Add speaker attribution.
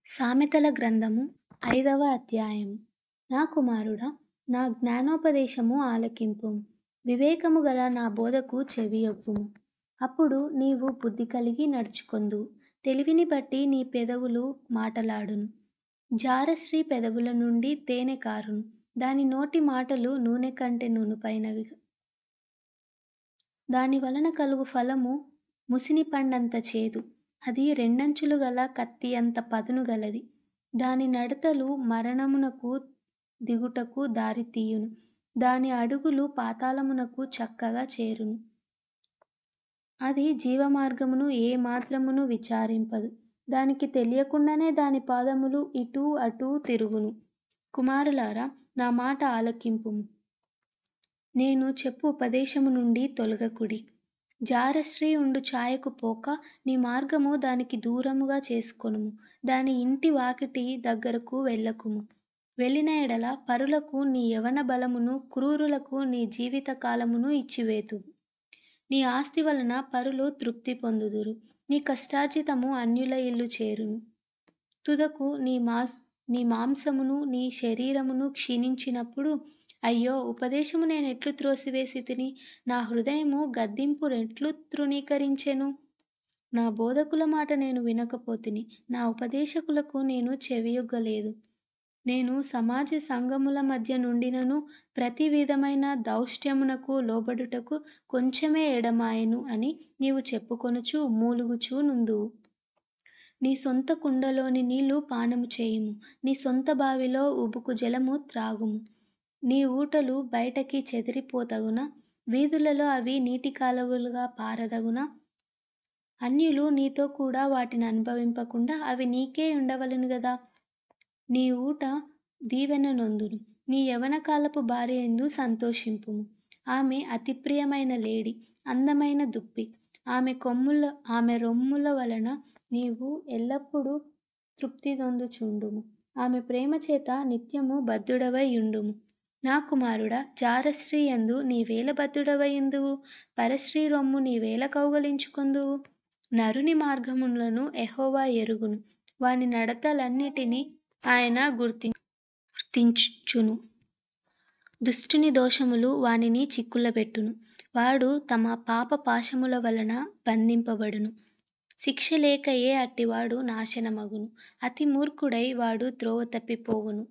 Speaker 1: సామెతల గ్రంథము 5వ అధ్యాయము. నా కుమారుడా, నా జ్ఞానోపదేశము ఆలకింపుము. వివేకము గల నా బోధకు చెవియొగ్గుము. అప్పుడు నీవు బుద్ధి కలిగి నడుచుకొందువు. తెలివిని బట్టి నీ పెదవులు మాటలాడును. జారస్త్రీ పెదవుల నుండి తేనె కారును. దాని నోటి మాటలు నూనె కంటే నునుపైనవి. దాని వలన కలుగు ఫలము ముసిని పండంత చేదు. అది రెండంచులు గల కత్తి అంత పదును గలది. దాని నడతలు మరణమునకు దిగుటకు దారి తీయును. దాని అడుగులు పాతాళమునకు చక్కగా చేరును. అది జీవమార్గమును ఏ మాత్రమును విచారింపదు. దానికి తెలియకుండానే దాని పాదములు ఇటూ అటూ తిరుగును. కుమారులారా, నా మాట ఆలకింపుము. నేను చెప్పు ఉపదేశము నుండి తొలగకుడి. జారస్త్రీ ఉండు ఛాయకు పోక నీ మార్గము దానికి దూరముగా చేసుకొనుము. దాని ఇంటి వాకిటి దగ్గరకు వెళ్ళకుము. వెళ్ళిన ఎడల పరులకు నీ యవ్వన బలమును, క్రూరులకు నీ జీవిత కాలమును ఇచ్చివేతువు. నీ ఆస్తి వలన పరులు తృప్తి పొందుదురు. నీ కష్టార్జితము అన్యుల ఇల్లు చేరును. తుదకు నీ మాంసమును నీ శరీరమును క్షీణించినప్పుడు, అయ్యో, ఉపదేశము నేనెట్లు త్రోసివేసి తిని, నా హృదయము గద్దింపునెట్లు తృణీకరించెను. నా బోధకుల మాట నేను వినకపోతిని, నా ఉపదేశకులకు నేను చెవియొగ్గలేదు. నేను సమాజ సంఘముల మధ్య నుండినను ప్రతి విధమైన దౌష్ట్యమునకు లోబడుటకు కొంచెమే ఎడమాయెను అని నీవు చెప్పుకొనుచు మూలుగుచూ నుందువు. నీ సొంత కుండలోని నీళ్లు పానము చేయుము. నీ సొంత బావిలో ఉబుకు జలము త్రాగుము. నీ ఊటలు బయటకి చెదిరిపోతగునా? వీధులలో అవి నీటి కాలువలుగా పారదగునా? అన్యులు నీతో కూడా వాటిని అనుభవింపకుండా అవి నీకే ఉండవలెను గదా. నీ ఊట దీవెన నొందును. నీ యవ్వనకాలపు భార్య యందు సంతోషింపుము. ఆమె అతి ప్రియమైన లేడి, అందమైన దుప్పి. ఆమె రొమ్ముల వలన నీవు ఎల్లప్పుడూ తృప్తి నొందుచుండుము. ఆమె ప్రేమ చేత నిత్యము బద్ధుడవై యుండుము. నా కుమారుడా, జారస్త్రీ యందు నీవేళ బద్ధుడవై యుందువు? పరస్త్రీ రొమ్ము నీవేళ కౌగలించుకొందువు? నరుని మార్గములను యెహోవా ఎరుగును. వాని నడతలన్నిటినీ ఆయన గుర్తించును. దుష్టుని దోషములు వానిని చిక్కులబెట్టును. వాడు తమ పాప పాశముల వలన బంధింపబడును. శిక్ష లేకయే అట్టివాడు నాశనమగును. అతి మూర్ఖుడై వాడు త్రోవ తప్పిపోవును.